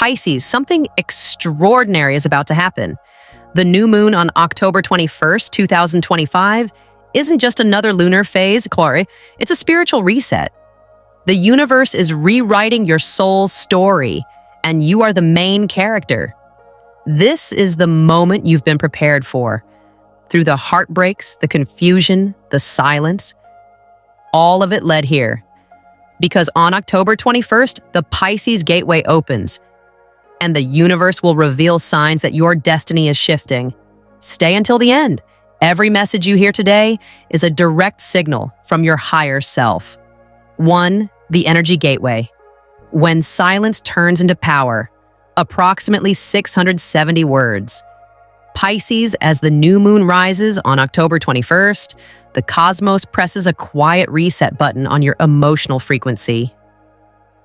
Pisces, something extraordinary is about to happen. The new moon on October 21st, 2025, isn't just another lunar phase, Corey. It's a spiritual reset. The universe is rewriting your soul's story, and you are the main character. This is the moment you've been prepared for. Through the heartbreaks, the confusion, the silence, all of it led here. Because on October 21st, the Pisces gateway opens, and the universe will reveal signs that your destiny is shifting. Stay until the end. Every message you hear today is a direct signal from your higher self. 1. The energy gateway. When silence turns into power, approximately 670 words. Pisces, as the new moon rises on October 21st, the cosmos presses a quiet reset button on your emotional frequency.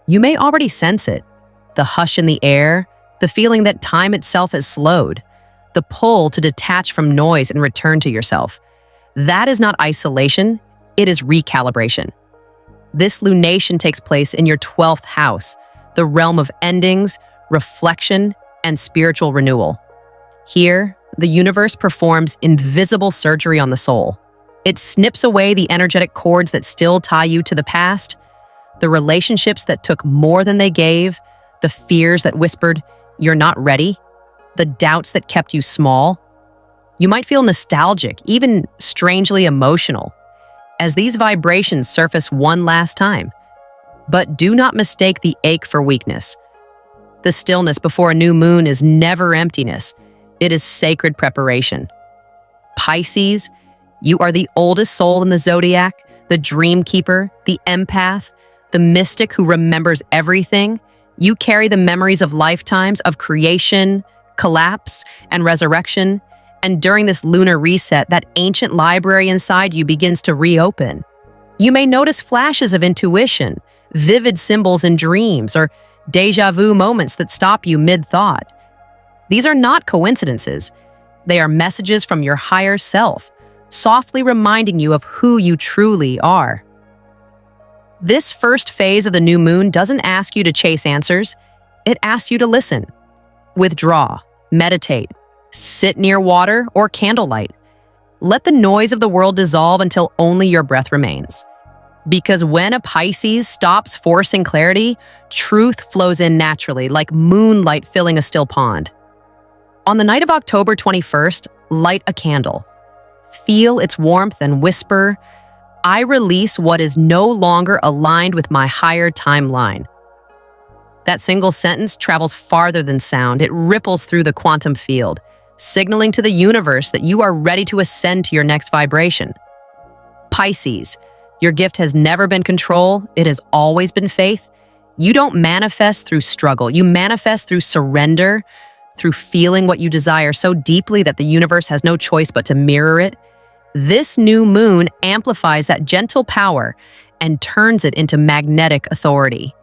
You may already sense it. The hush in the air, the feeling that time itself has slowed, the pull to detach from noise and return to yourself. That is not isolation, it is recalibration. This lunation takes place in your 12th house, the realm of endings, reflection, and spiritual renewal. Here, the universe performs invisible surgery on the soul. It snips away the energetic cords that still tie you to the past, the relationships that took more than they gave, the fears that whispered, "You're not ready," the doubts that kept you small. You might feel nostalgic, even strangely emotional, as these vibrations surface one last time. But do not mistake the ache for weakness. The stillness before a new moon is never emptiness. It is sacred preparation. Pisces, you are the oldest soul in the zodiac, the dream keeper, the empath, the mystic who remembers everything. You carry the memories of lifetimes of creation, collapse, and resurrection. And during this lunar reset, that ancient library inside you begins to reopen. You may notice flashes of intuition, vivid symbols in dreams, or déjà vu moments that stop you mid-thought. These are not coincidences. They are messages from your higher self, softly reminding you of who you truly are. This first phase of the new moon doesn't ask you to chase answers. It asks you to listen, withdraw, meditate, sit near water or candlelight. Let the noise of the world dissolve until only your breath remains. Because when a Pisces stops forcing clarity, truth flows in naturally, like moonlight filling a still pond. On the night of October 21st, light a candle. Feel its warmth and whisper, "I release what is no longer aligned with my higher timeline." That single sentence travels farther than sound. It ripples through the quantum field, signaling to the universe that you are ready to ascend to your next vibration. Pisces, your gift has never been control. It has always been faith. You don't manifest through struggle. You manifest through surrender, through feeling what you desire so deeply that the universe has no choice but to mirror it. This new moon amplifies that gentle power and turns it into magnetic authority.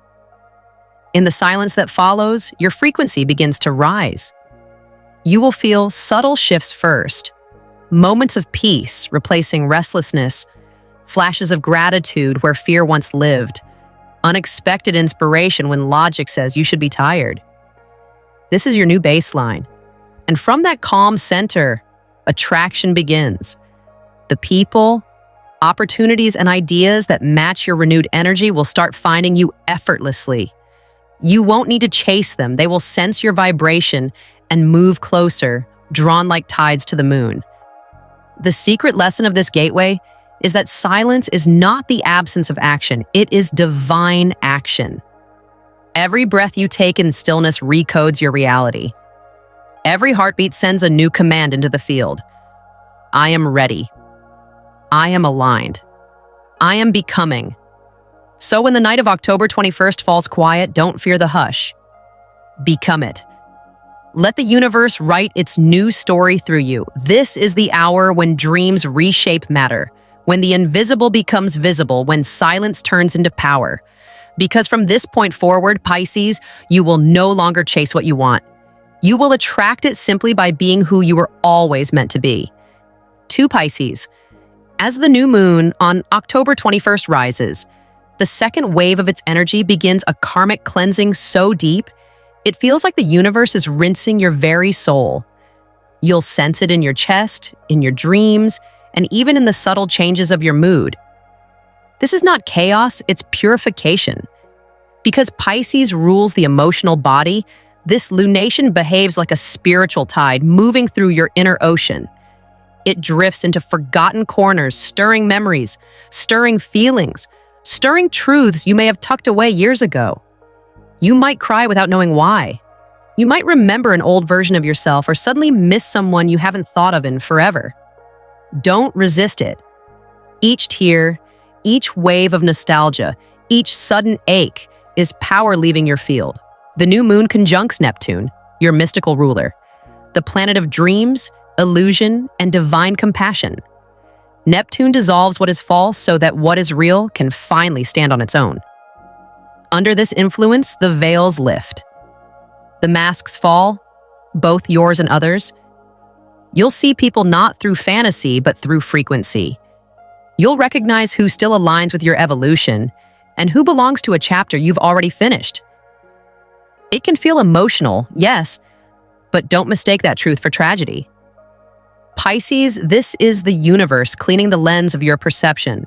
In the silence that follows, your frequency begins to rise. You will feel subtle shifts first, moments of peace replacing restlessness, flashes of gratitude where fear once lived, unexpected inspiration when logic says you should be tired. This is your new baseline. And from that calm center, attraction begins. The people, opportunities, and ideas that match your renewed energy will start finding you effortlessly. You won't need to chase them. They will sense your vibration and move closer, drawn like tides to the moon. The secret lesson of this gateway is that silence is not the absence of action. It is divine action. Every breath you take in stillness recodes your reality. Every heartbeat sends a new command into the field. I am ready. I am aligned. I am becoming. So when the night of October 21st falls quiet, don't fear the hush. Become it. Let the universe write its new story through you. This is the hour when dreams reshape matter, when the invisible becomes visible, when silence turns into power. Because from this point forward, Pisces, you will no longer chase what you want. You will attract it simply by being who you were always meant to be. To Pisces, as the new moon on October 21st rises, the second wave of its energy begins a karmic cleansing so deep, It feels like the universe is rinsing your very soul. You'll sense it in your chest, in your dreams, and even in the subtle changes of your mood. This is not chaos, it's purification. Because Pisces rules the emotional body, this lunation behaves like a spiritual tide moving through your inner ocean. It drifts into forgotten corners, stirring memories, stirring feelings, stirring truths you may have tucked away years ago. You might cry without knowing why. You might remember an old version of yourself or suddenly miss someone you haven't thought of in forever. Don't resist it. Each tear, each wave of nostalgia, each sudden ache is power leaving your field. The new moon conjuncts Neptune, your mystical ruler, the planet of dreams, illusion, and divine compassion. Neptune dissolves what is false so that what is real can finally stand on its own. Under this influence, the veils lift. The masks fall, both yours and others. You'll see people not through fantasy, but through frequency. You'll recognize who still aligns with your evolution and who belongs to a chapter you've already finished. It can feel emotional, yes, but don't mistake that truth for tragedy. Pisces, this is the universe cleaning the lens of your perception.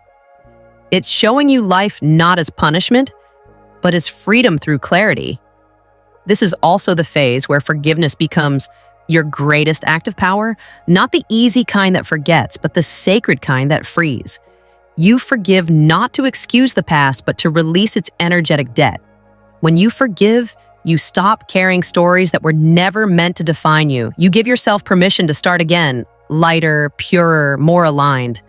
It's showing you life not as punishment, but as freedom through clarity. This is also the phase where forgiveness becomes your greatest act of power, not the easy kind that forgets, but the sacred kind that frees. You forgive not to excuse the past, but to release its energetic debt. When you forgive, you stop carrying stories that were never meant to define you. You give yourself permission to start again, lighter, purer, more aligned.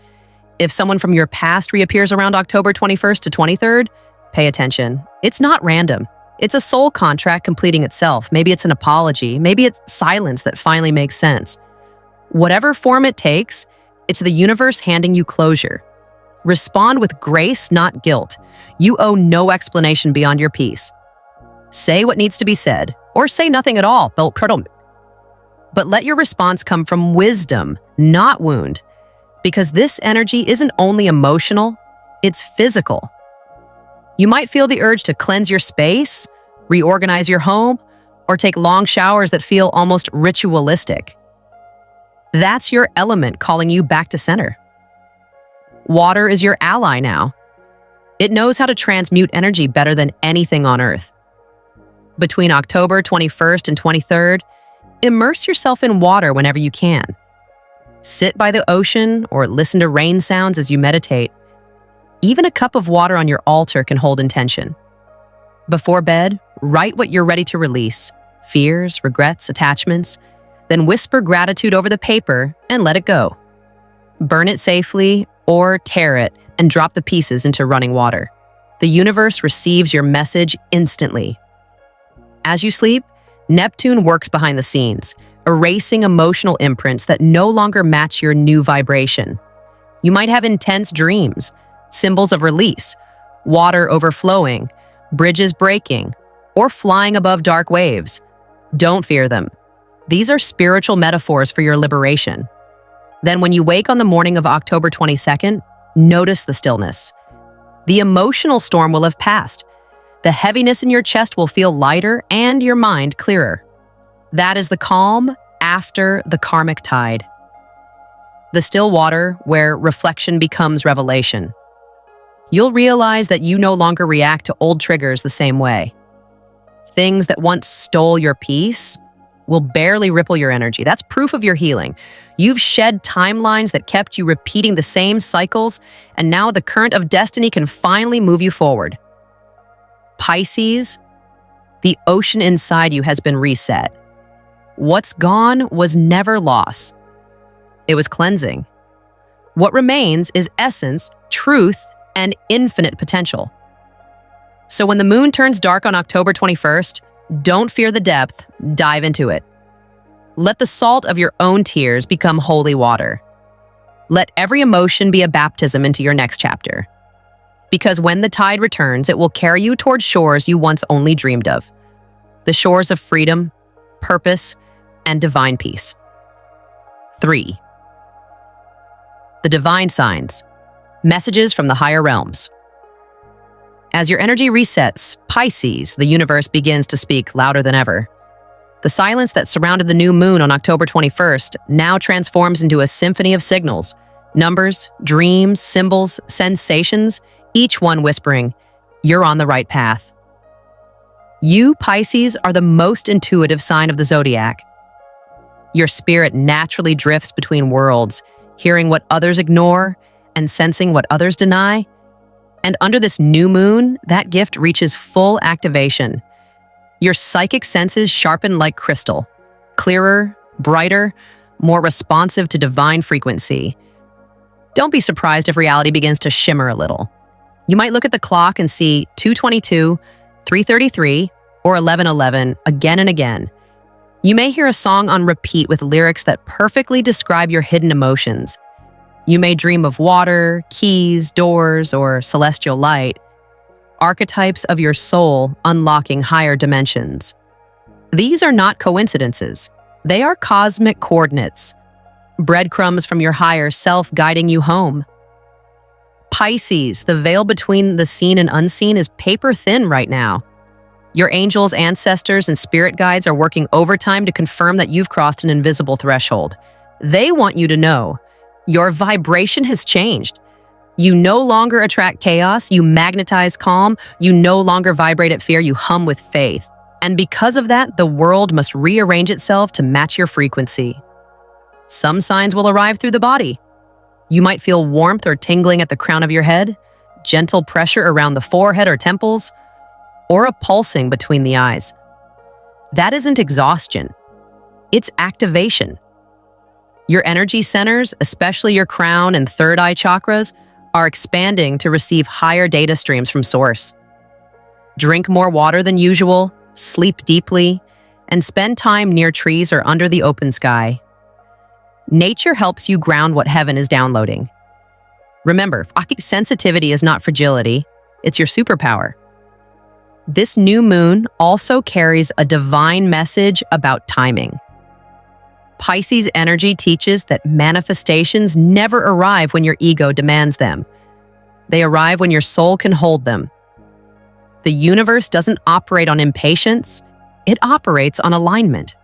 If someone from your past reappears around October 21st to 23rd, pay attention. It's not random. It's a soul contract completing itself. Maybe it's an apology. Maybe it's silence that finally makes sense. Whatever form it takes, it's the universe handing you closure. Respond with grace, not guilt. You owe no explanation beyond your peace. Say what needs to be said, or say nothing at all. But let your response come from wisdom, not wound. Because this energy isn't only emotional, it's physical. You might feel the urge to cleanse your space, reorganize your home, or take long showers that feel almost ritualistic. That's your element calling you back to center. Water is your ally now. It knows how to transmute energy better than anything on Earth. Between October 21st and 23rd, immerse yourself in water whenever you can. Sit by the ocean or listen to rain sounds as you meditate. Even a cup of water on your altar can hold intention. Before bed, write what you're ready to release, fears, regrets, attachments, then whisper gratitude over the paper and let it go. Burn it safely or tear it and drop the pieces into running water. The universe receives your message instantly. As you sleep, Neptune works behind the scenes, erasing emotional imprints that no longer match your new vibration. You might have intense dreams, symbols of release, water overflowing, bridges breaking, or flying above dark waves. Don't fear them. These are spiritual metaphors for your liberation. Then when you wake on the morning of October 22nd, notice the stillness. The emotional storm will have passed. The heaviness in your chest will feel lighter and your mind clearer. That is the calm after the karmic tide. The still water where reflection becomes revelation. You'll realize that you no longer react to old triggers the same way. Things that once stole your peace will barely ripple your energy. That's proof of your healing. You've shed timelines that kept you repeating the same cycles, and now the current of destiny can finally move you forward. Pisces, the ocean inside you has been reset. What's gone was never loss. It was cleansing. What remains is essence, truth, and infinite potential. So when the moon turns dark on October 21st, don't fear the depth, dive into it. Let the salt of your own tears become holy water. Let every emotion be a baptism into your next chapter. Because when the tide returns, it will carry you toward shores you once only dreamed of. The shores of freedom, purpose, and divine peace. 3. The divine signs. Messages from the higher realms. As your energy resets, Pisces, the universe begins to speak louder than ever. The silence that surrounded the new moon on October 21st now transforms into a symphony of signals, numbers, dreams, symbols, sensations, each one whispering, "You're on the right path." You, Pisces, are the most intuitive sign of the zodiac. Your spirit naturally drifts between worlds, hearing what others ignore and sensing what others deny. And under this new moon, that gift reaches full activation. Your psychic senses sharpen like crystal, clearer, brighter, more responsive to divine frequency. Don't be surprised if reality begins to shimmer a little. You might look at the clock and see 2:22, 3:33, or 11:11 again and again. You may hear a song on repeat with lyrics that perfectly describe your hidden emotions. You may dream of water, keys, doors, or celestial light, archetypes of your soul unlocking higher dimensions. These are not coincidences. They are cosmic coordinates, breadcrumbs from your higher self guiding you home. Pisces, the veil between the seen and unseen is paper thin right now. Your angels, ancestors, and spirit guides are working overtime to confirm that you've crossed an invisible threshold. They want you to know your vibration has changed. You no longer attract chaos, you magnetize calm, you no longer vibrate at fear, you hum with faith. And because of that, the world must rearrange itself to match your frequency. Some signs will arrive through the body. You might feel warmth or tingling at the crown of your head, gentle pressure around the forehead or temples, or a pulsing between the eyes. That isn't exhaustion, it's activation. Your energy centers, especially your crown and third eye chakras, are expanding to receive higher data streams from source. Drink more water than usual, sleep deeply, and spend time near trees or under the open sky. Nature helps you ground what heaven is downloading. Remember, sensitivity is not fragility, it's your superpower. This new moon also carries a divine message about timing. Pisces energy teaches that manifestations never arrive when your ego demands them. They arrive when your soul can hold them. The universe doesn't operate on impatience, it operates on alignment.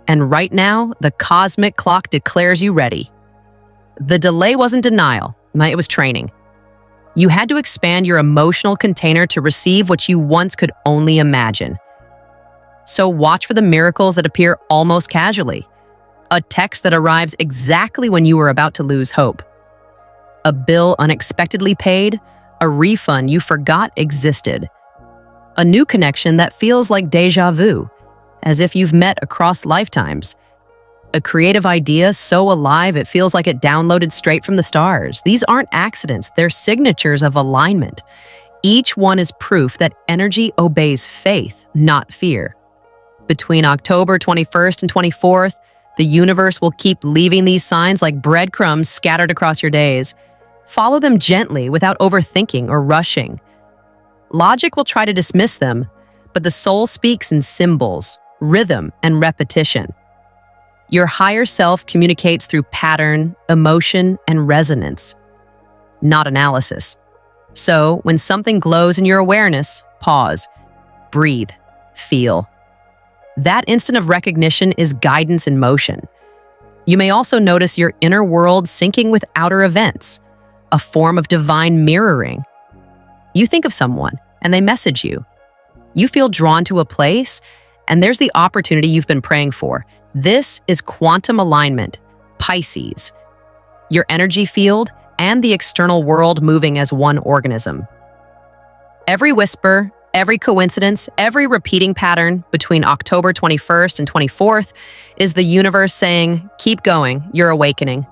And right now, the cosmic clock declares you ready. The delay wasn't denial, it was training. You had to expand your emotional container to receive what you once could only imagine. So watch for the miracles that appear almost casually. A text that arrives exactly when you were about to lose hope. A bill unexpectedly paid, a refund you forgot existed. A new connection that feels like déjà vu, as if you've met across lifetimes. A creative idea so alive it feels like it downloaded straight from the stars. These aren't accidents, they're signatures of alignment. Each one is proof that energy obeys faith, not fear. Between October 21st and 24th, the universe will keep leaving these signs like breadcrumbs scattered across your days. Follow them gently without overthinking or rushing. Logic will try to dismiss them, but the soul speaks in symbols, rhythm, and repetition. Your higher self communicates through pattern, emotion, and resonance, not analysis. So, when something glows in your awareness, pause, breathe, feel. That instant of recognition is guidance in motion. You may also notice your inner world syncing with outer events, a form of divine mirroring. You think of someone, and they message you. You feel drawn to a place, and there's the opportunity you've been praying for. This is quantum alignment, Pisces. Your energy field and the external world moving as one organism. Every whisper, every coincidence, every repeating pattern between October 21st and 24th is the universe saying, keep going, you're awakening.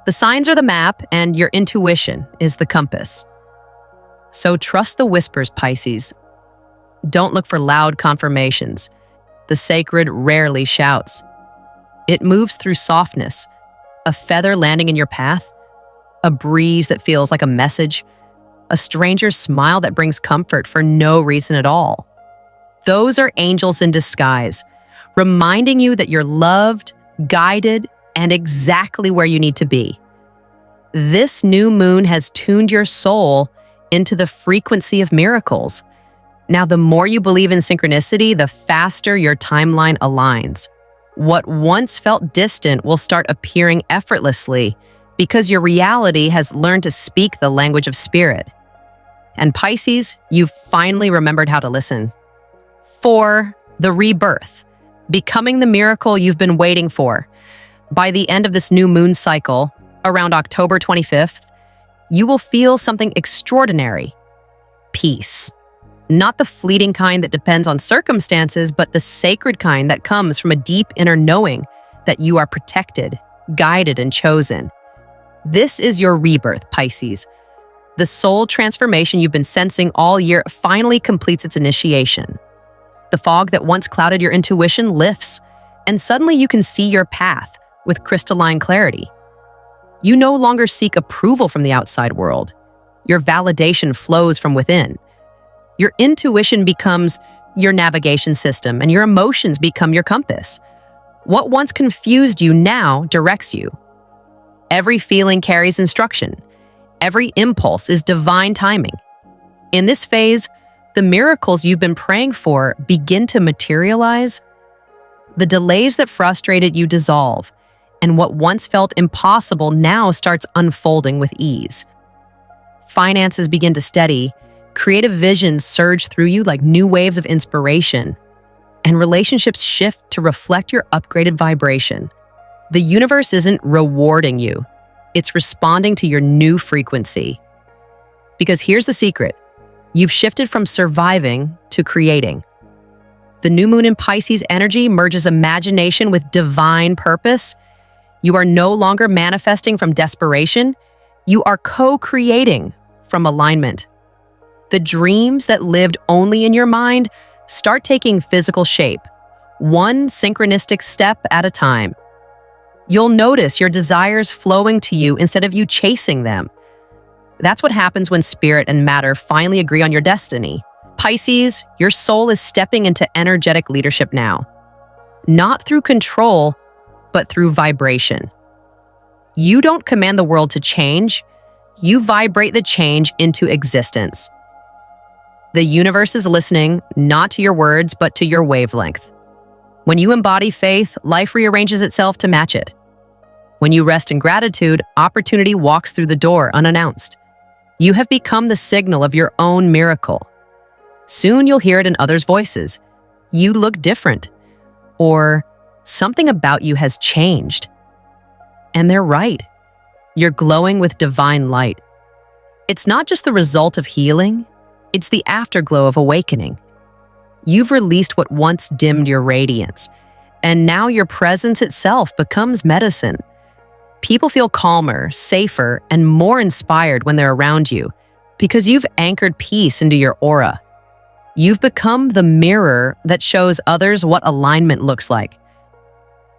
The signs are the map, and your intuition is the compass. So trust the whispers, Pisces. Don't look for loud confirmations. The sacred rarely shouts. It moves through softness, a feather landing in your path, a breeze that feels like a message, a stranger's smile that brings comfort for no reason at all. Those are angels in disguise, reminding you that you're loved, guided, and exactly where you need to be. This new moon has tuned your soul into the frequency of miracles. Now, the more you believe in synchronicity, the faster your timeline aligns. What once felt distant will start appearing effortlessly because your reality has learned to speak the language of spirit. And Pisces, you've finally remembered how to listen. 4. The rebirth, becoming the miracle you've been waiting for. By the end of this new moon cycle, around October 25th, you will feel something extraordinary. Peace. Not the fleeting kind that depends on circumstances, but the sacred kind that comes from a deep inner knowing that you are protected, guided, and chosen. This is your rebirth, Pisces. The soul transformation you've been sensing all year finally completes its initiation. The fog that once clouded your intuition lifts, and suddenly you can see your path with crystalline clarity. You no longer seek approval from the outside world. Your validation flows from within. Your intuition becomes your navigation system, and your emotions become your compass. What once confused you now directs you. Every feeling carries instruction. Every impulse is divine timing. In this phase, the miracles you've been praying for begin to materialize. The delays that frustrated you dissolve, and what once felt impossible now starts unfolding with ease. Finances begin to steady, creative visions surge through you like new waves of inspiration, and relationships shift to reflect your upgraded vibration. The universe isn't rewarding you, it's responding to your new frequency. Because here's the secret, you've shifted from surviving to creating. The new moon in Pisces energy merges imagination with divine purpose. You are no longer manifesting from desperation, you are co-creating from alignment. The dreams that lived only in your mind start taking physical shape, one synchronistic step at a time. You'll notice your desires flowing to you instead of you chasing them. That's what happens when spirit and matter finally agree on your destiny. Pisces, your soul is stepping into energetic leadership now. Not through control, but through vibration. You don't command the world to change, you vibrate the change into existence. The universe is listening, not to your words, but to your wavelength. When you embody faith, life rearranges itself to match it. When you rest in gratitude, opportunity walks through the door unannounced. You have become the signal of your own miracle. Soon you'll hear it in others' voices. You look different, or something about you has changed. And they're right. You're glowing with divine light. It's not just the result of healing, it's the afterglow of awakening. You've released what once dimmed your radiance, and now your presence itself becomes medicine. People feel calmer, safer, and more inspired when they're around you because you've anchored peace into your aura. You've become the mirror that shows others what alignment looks like.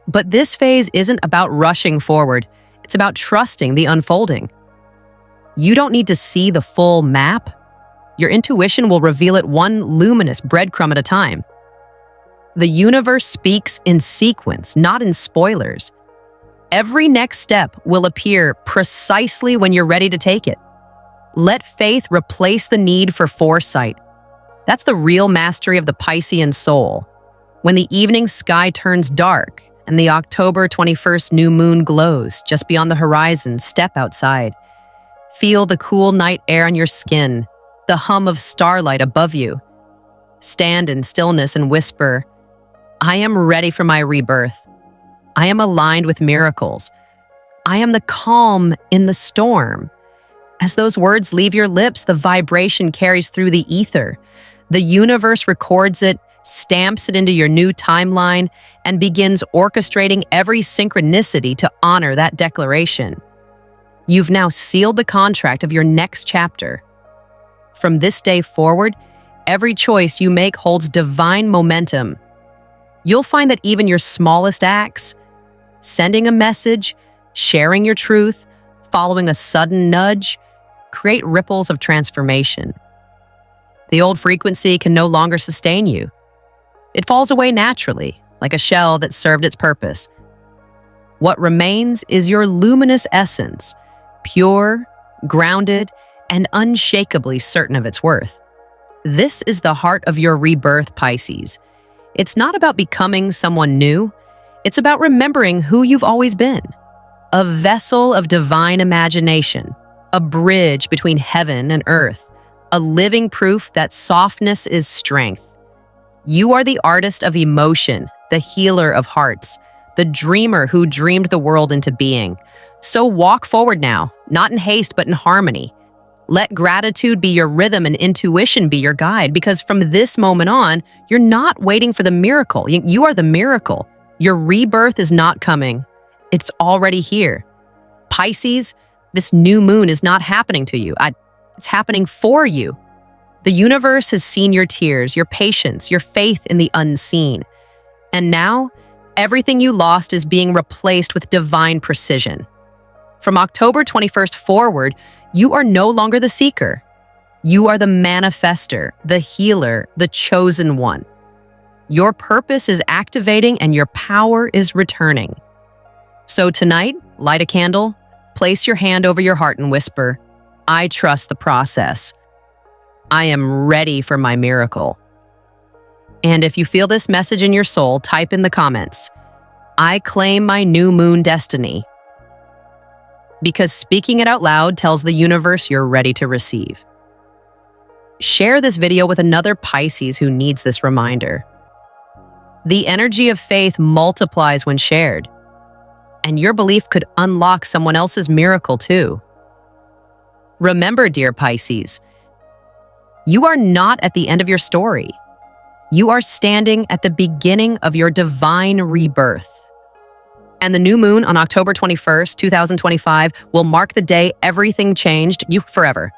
But this phase isn't about rushing forward, it's about trusting the unfolding. You don't need to see the full map. Your intuition will reveal it one luminous breadcrumb at a time. The universe speaks in sequence, not in spoilers. Every next step will appear precisely when you're ready to take it. Let faith replace the need for foresight. That's the real mastery of the Piscean soul. When the evening sky turns dark and the October 21st new moon glows just beyond the horizon, step outside. Feel the cool night air on your skin, the hum of starlight above you. Stand in stillness and whisper, I am ready for my rebirth. I am aligned with miracles. I am the calm in the storm. As those words leave your lips, the vibration carries through the ether. The universe records it, stamps it into your new timeline, and begins orchestrating every synchronicity to honor that declaration. You've now sealed the contract of your next chapter. From this day forward, every choice you make holds divine momentum. You'll find that even your smallest acts, sending a message, sharing your truth, following a sudden nudge, create ripples of transformation. The old frequency can no longer sustain you. It falls away naturally, like a shell that served its purpose. What remains is your luminous essence, pure, grounded, and unshakably certain of its worth. This is the heart of your rebirth, Pisces. It's not about becoming someone new. It's about remembering who you've always been. A vessel of divine imagination, a bridge between heaven and earth, a living proof that softness is strength. You are the artist of emotion, the healer of hearts, the dreamer who dreamed the world into being. So walk forward now, not in haste, but in harmony. Let gratitude be your rhythm and intuition be your guide, because from this moment on, you're not waiting for the miracle. You are the miracle. Your rebirth is not coming. It's already here. Pisces, this new moon is not happening to you. It's happening for you. The universe has seen your tears, your patience, your faith in the unseen. And now, everything you lost is being replaced with divine precision. From October 21st forward, you are no longer the seeker. You are the manifester, the healer, the chosen one. Your purpose is activating and your power is returning. So tonight, light a candle, place your hand over your heart and whisper, I trust the process. I am ready for my miracle. And if you feel this message in your soul, type in the comments, I claim my new moon destiny. Because speaking it out loud tells the universe you're ready to receive. Share this video with another Pisces who needs this reminder. The energy of faith multiplies when shared, and your belief could unlock someone else's miracle too. Remember, dear Pisces, you are not at the end of your story. You are standing at the beginning of your divine rebirth. And the new moon on October 21st, 2025 will mark the day everything changed you forever.